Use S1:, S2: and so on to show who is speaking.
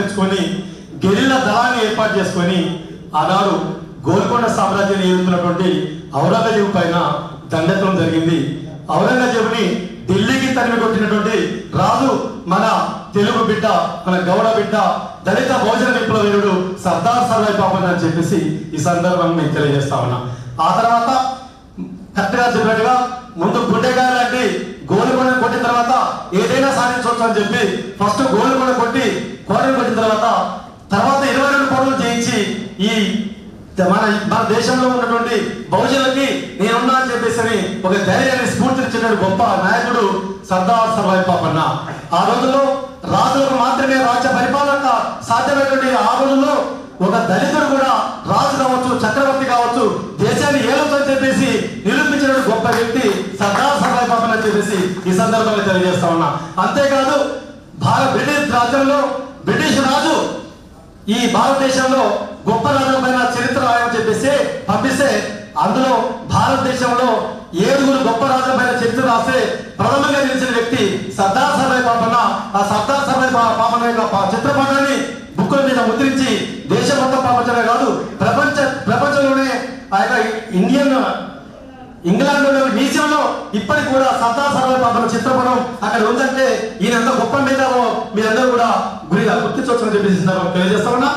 S1: ఉపయోగించుకొని గెరిల్లా దళాన్ని ఏర్పాటు చేసుకొని ఆనాడు గోల్కొండ సామ్రాజ్యాన్ని ఏలుతున్నటువంటి ఔరంగజేబు పైన దండెత్తడం జరిగింది. ఔరంగజేబుని ఢిల్లీకి తరిమి కొట్టినటువంటి రాజు మన తెలుగు బిడ్డ, మన గౌడ బిడ్డ, దళిత భోజన విప్లవీరుడు సర్దార్ సర్వాయి పాపన్న అని చెప్పేసి ఈ సందర్భంగా మీకు తెలియజేస్తా ఉన్నా. ఆ తర్వాత కరెక్ట్గా చెప్పినట్టుగా ముందు గుండెకాయ లాంటి గోల్కొండ కొట్టిన తర్వాత ఏదైనా సాధించవచ్చు అని చెప్పి ఫస్ట్ గోల్కొండ కొట్టి కోటను కొట్టిన తర్వాత 22 కోటలు చేయించి ఈ మన దేశంలో ఉన్నటువంటి బహుజనులకి నేనున్నా అని చెప్పేసి ఒక ధైర్యాన్ని స్ఫూర్తినిచ్చిన గొప్ప నాయకుడు సర్దార్ సర్వాయి పాపన్న. ఆ రోజుల్లో రాజులకు మాత్రమే రాజ్య పరిపాలన సాధ్యమైనటువంటి ఆ రోజుల్లో ఒక దళితుడు కూడా రాజు కావచ్చు, చక్రవర్తి కావచ్చు, దేశాన్ని ఏలొచ్చు అని చెప్పేసి నిరూపించిన గొప్ప వ్యక్తి సర్దార్ సర్వాయి పాపన్న అని చెప్పేసి ఈ సందర్భంగా తెలియజేస్తా ఉన్నా. అంతేకాదు బ్రిటిష్ రాజ్యంలో బ్రిటిష్ రాజు ఈ భారతదేశంలో గొప్ప రాజుల పైన చరిత్ర రాయని చెప్పేసి పంపిస్తే అందులో భారతదేశంలో 7 గొప్ప రాజుల పైన చరిత్ర రాస్తే ప్రథమంగా నిలిచిన వ్యక్తి సర్దార్ సర్వాయి పాపన్న. ఆ సర్దార్ సర్వాయి పాపన్న యొక్క చిత్రపటాన్ని బుక్కుల మీద ముద్రించి దేశం మొత్తం ప్రపంచమే కాదు ప్రపంచంలోనే ఆ యొక్క ఇంగ్లాండ్ లో మ్యూజియంలో ఇప్పటికి కూడా సర్దార్ సర్వాయి పాపన్న చిత్రపటం అక్కడ ఉందంటే ఈయన ఎంత గొప్ప మీద మీరందరూ కూడా గురిగా గుర్తించవచ్చని చెప్పేసి తెలియజేస్తా ఉన్నా.